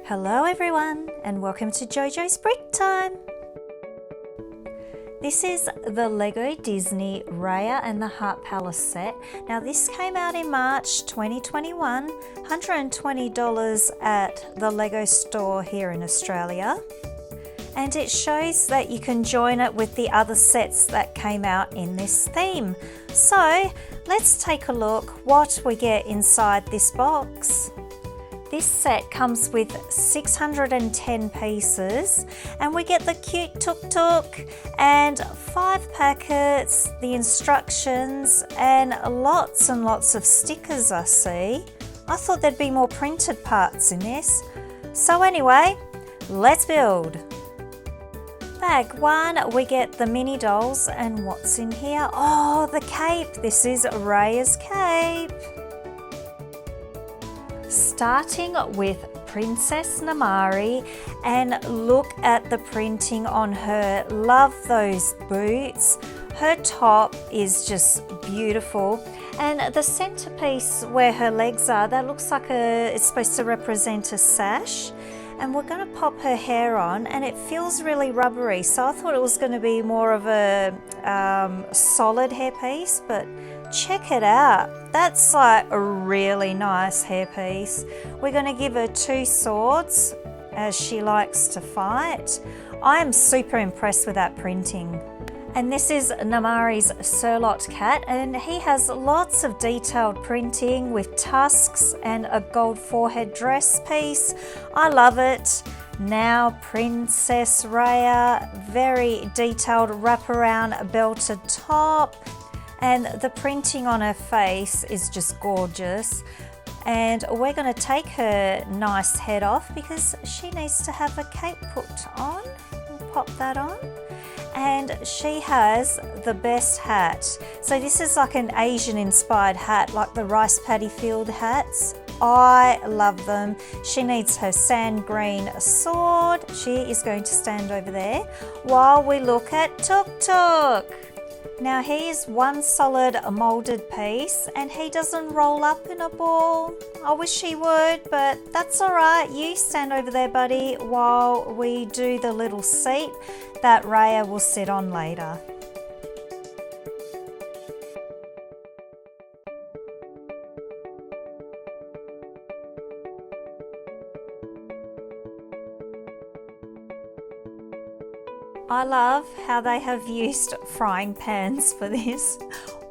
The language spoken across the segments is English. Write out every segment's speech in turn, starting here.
Hello everyone and welcome to JoJo's Brick Time. This is the LEGO Disney Raya and the Heart Palace set. Now this came out in March 2021, $120 at the LEGO store here in Australia. And it shows that you can join it with the other sets that came out in this theme. So let's take a look what we get inside this box. This set comes with 610 pieces and we get the cute tuk-tuk and 5 packets, the instructions and lots of stickers I see. I thought there'd be more printed parts in this. So anyway, let's build. Bag 1, we get the mini dolls and what's in here? Oh, the cape. This is Raya's cape. Starting with Princess Namaari, and look at the printing on her. Love those boots. Her top is just beautiful, and the centerpiece where her legs are, that looks like it's supposed to represent a sash. And we're going to pop her hair on and it feels really rubbery, so I thought it was going to be more of a solid hairpiece, but check it out. That's like a really nice hairpiece. We're going to give her 2 swords as she likes to fight. I am super impressed with that printing. And this is Namaari's Surlot cat, and he has lots of detailed printing with tusks and a gold forehead dress piece. I love it. Now Princess Raya, very detailed wraparound belted top, and the printing on her face is just gorgeous. And we're going to take her nice head off because she needs to have a cape put on. We'll pop that on. And she has the best hat. So this is like an Asian inspired hat, like the rice paddy field hats. I love them. She needs her sand green sword. She is going to stand over there while we look at Tuk Tuk. Now he is one solid molded piece and he doesn't roll up in a ball. I wish he would, but that's all right. You stand over there, buddy, while we do the little seat that Raya will sit on later. I love how they have used frying pans for this.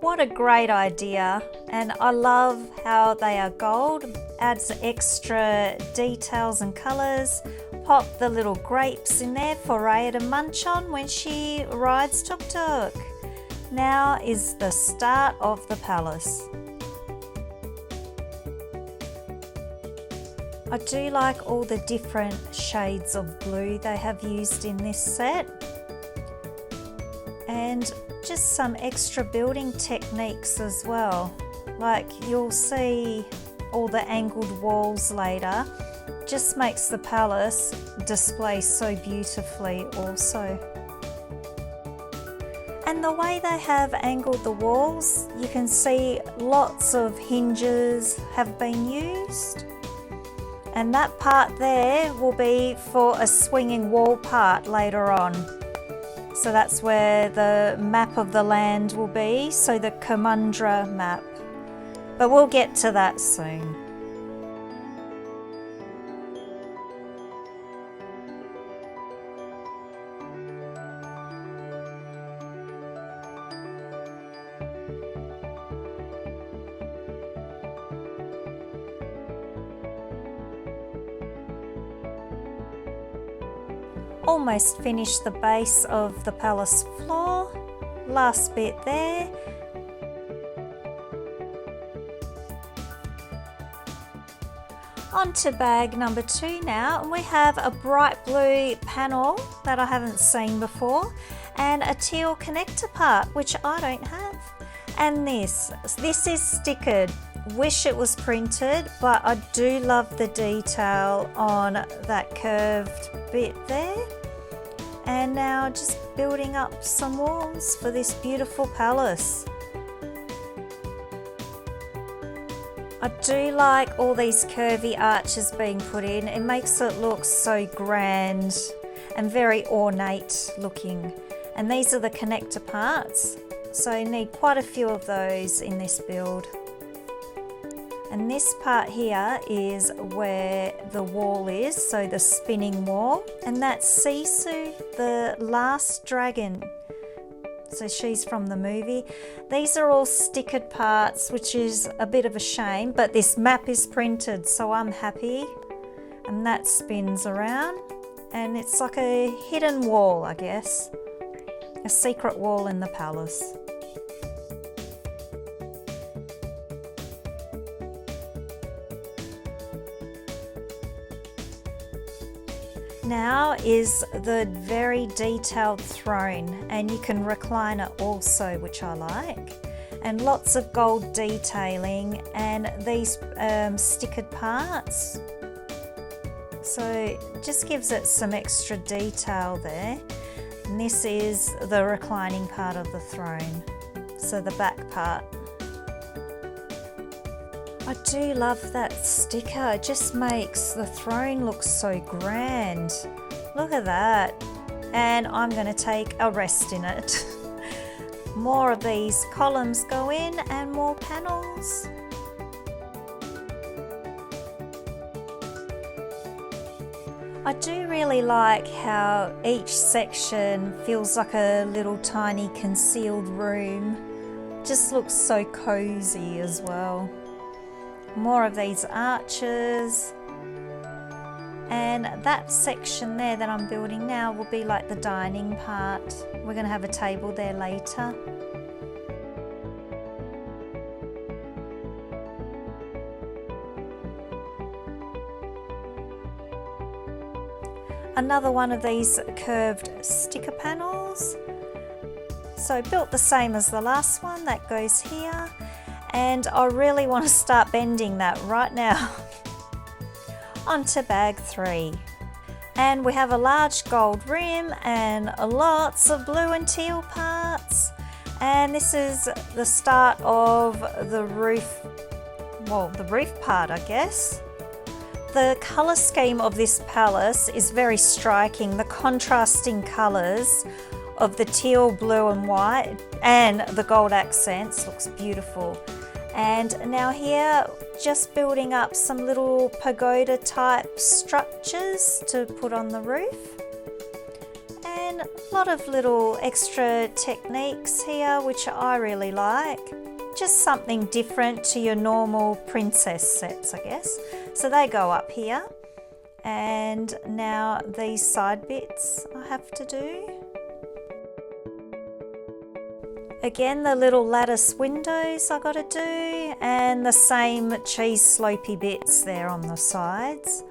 What a great idea. And I love how they are gold, adds extra details and colours. Pop the little grapes in there for Raya to munch on when she rides Tuk Tuk. Now is the start of the palace. I do like all the different shades of blue they have used in this set. And just some extra building techniques as well. Like you'll see all the angled walls later. Just makes the palace display so beautifully also. And the way they have angled the walls, you can see lots of hinges have been used. And that part there will be for a swinging wall part later on. So that's where the map of the land will be, so the Kamundra map. But we'll get to that soon. Almost finished the base of the palace floor. Last bit there. On to bag number 2 now, and we have a bright blue panel that I haven't seen before and a teal connector part, which I don't have. And this is stickered. Wish it was printed, but I do love the detail on that curved bit there. And now just building up some walls for this beautiful palace. I do like all these curvy arches being put in. It makes it look so grand and very ornate looking. And these are the connector parts. So you need quite a few of those in this build. And this part here is where the wall is, so the spinning wall. And that's Sisu, the last dragon. So she's from the movie. These are all stickered parts, which is a bit of a shame, but this map is printed, so I'm happy. And that spins around. And it's like a hidden wall, I guess. A secret wall in the palace. Now is the very detailed throne, and you can recline it also, which I like. And lots of gold detailing and these stickered parts. So it just gives it some extra detail there. And this is the reclining part of the throne, so the back part. I do love that sticker. It just makes the throne look so grand. Look at that. And I'm going to take a rest in it. More of these columns go in and more panels. I do really like how each section feels like a little tiny concealed room. Just looks so cozy as well. More of these arches, and that section there that I'm building now will be like the dining part. We're going to have a table there later. Another one of these curved sticker panels. So built the same as the last one, that goes here. And I really want to start bending that right now. Onto bag 3. And we have a large gold rim and lots of blue and teal parts. And this is the start of the roof, well, the roof part, I guess. The colour scheme of this palace is very striking. The contrasting colours of the teal, blue and white and the gold accents looks beautiful. And now here, just building up some little pagoda type structures to put on the roof. And a lot of little extra techniques here, which I really like. Just something different to your normal princess sets, I guess. So they go up here. And now these side bits I have to do. Again, the little lattice windows I got to do, and the same cheese slopey bits there on the sides.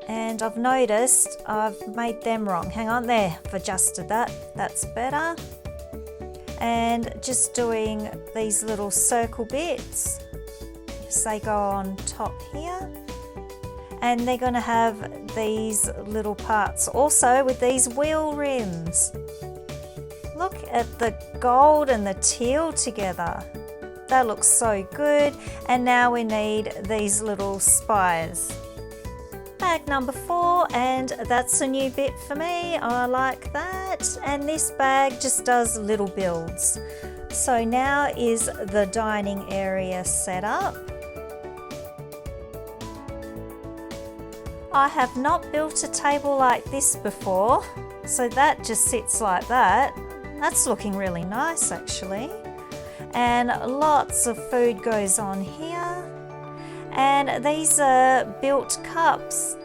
And I've noticed I've made them wrong. Hang on there, I've adjusted that. That's better. And just doing these little circle bits, as they go on top here. And they're going to have these little parts also with these wheel rims. Look at the gold and the teal together. That looks so good. And now we need these little spires. Bag number 4, and that's a new bit for me. I like that. And this bag just does little builds. So now is the dining area set up. I have not built a table like this before. So that just sits like that. That's looking really nice actually. And lots of food goes on here. And these are built cups,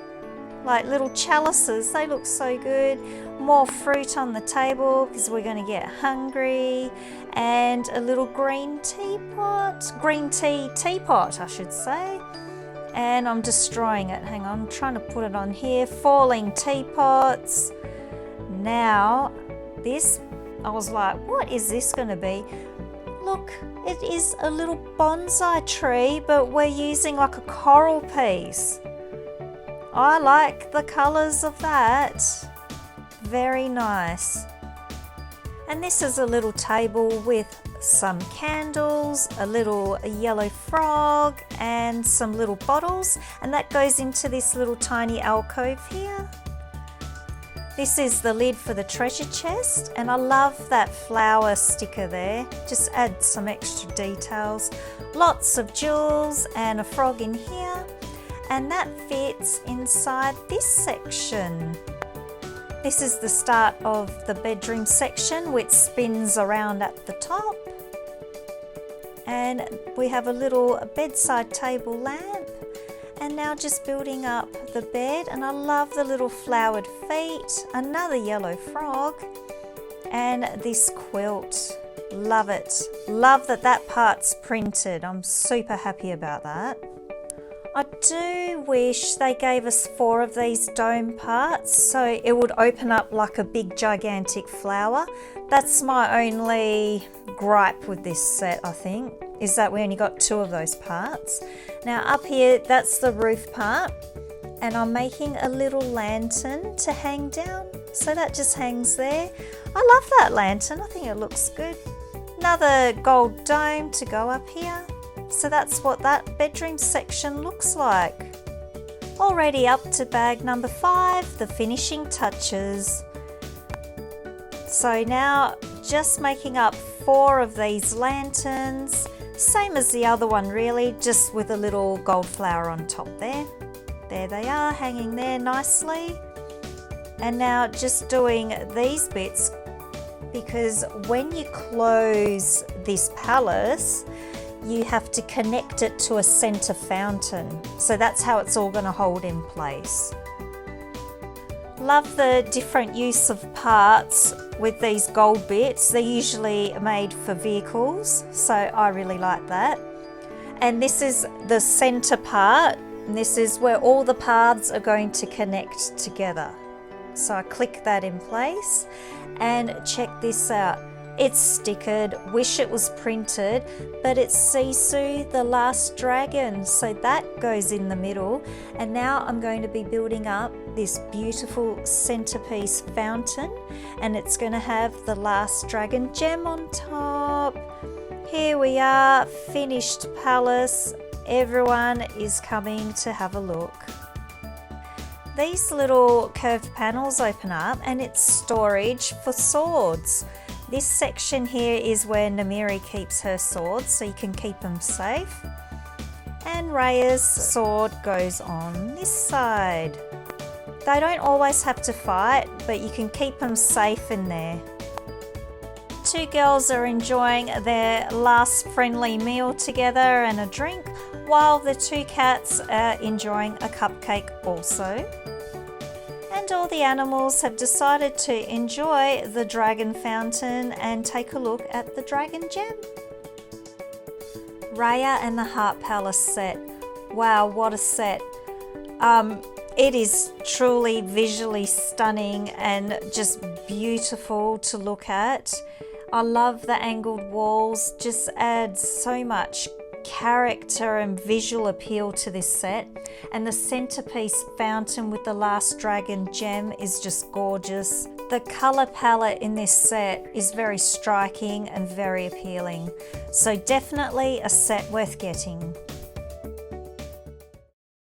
like little chalices. They look so good. More fruit on the table because we're going to get hungry. And a little green tea teapot, I should say. And I'm destroying it. Hang on, I'm trying to put it on here. Falling teapots. Now, this, I was like, what is this going to be? Look, it is a little bonsai tree, but we're using like a coral piece. I like the colours of that. Very nice. And this is a little table with some candles, a little yellow frog, and some little bottles, and that goes into this little tiny alcove here. This is the lid for the treasure chest, and I love that flower sticker there. Just add some extra details. Lots of jewels and a frog in here, and that fits inside this section. This is the start of the bedroom section, which spins around at the top. And we have a little bedside table lamp. And now just building up the bed, and I love the little flowered feet, another yellow frog, and this quilt. Love it. Love that that part's printed. I'm super happy about that. I do wish they gave us 4 of these dome parts so it would open up like a big gigantic flower. That's my only gripe with this set, I think, is that we only got 2 of those parts. Now up here, that's the roof part, and I'm making a little lantern to hang down. So that just hangs there. I love that lantern, I think it looks good. Another gold dome to go up here. So that's what that bedroom section looks like. Already up to bag number 5, the finishing touches. So now just making up 4 of these lanterns, same as the other one really, just with a little gold flower on top there. There they are, hanging there nicely. And now just doing these bits, because when you close this palace, you have to connect it to a center fountain. So that's how it's all going to hold in place. Love the different use of parts with these gold bits. They're usually made for vehicles, so I really like that. And this is the center part, and this is where all the paths are going to connect together. So I click that in place, and check this out. It's stickered, wish it was printed, but it's Sisu, the last dragon. So that goes in the middle. And now I'm going to be building up this beautiful centerpiece fountain, and it's going to have the last dragon gem on top. Here we are, finished palace. Everyone is coming to have a look. These little curved panels open up, and it's storage for swords. This section here is where Namaari keeps her swords, so you can keep them safe. And Raya's sword goes on this side. They don't always have to fight, but you can keep them safe in there. 2 girls are enjoying their last friendly meal together and a drink, while the 2 cats are enjoying a cupcake also. And all the animals have decided to enjoy the dragon fountain and take a look at the dragon gem. Raya and the Heart Palace set. Wow, what a set. It is truly visually stunning and just beautiful to look at. I love the angled walls, just adds so much character and visual appeal to this set. And the centerpiece fountain with the last dragon gem is just gorgeous. The color palette in this set is very striking and very appealing. So definitely a set worth getting.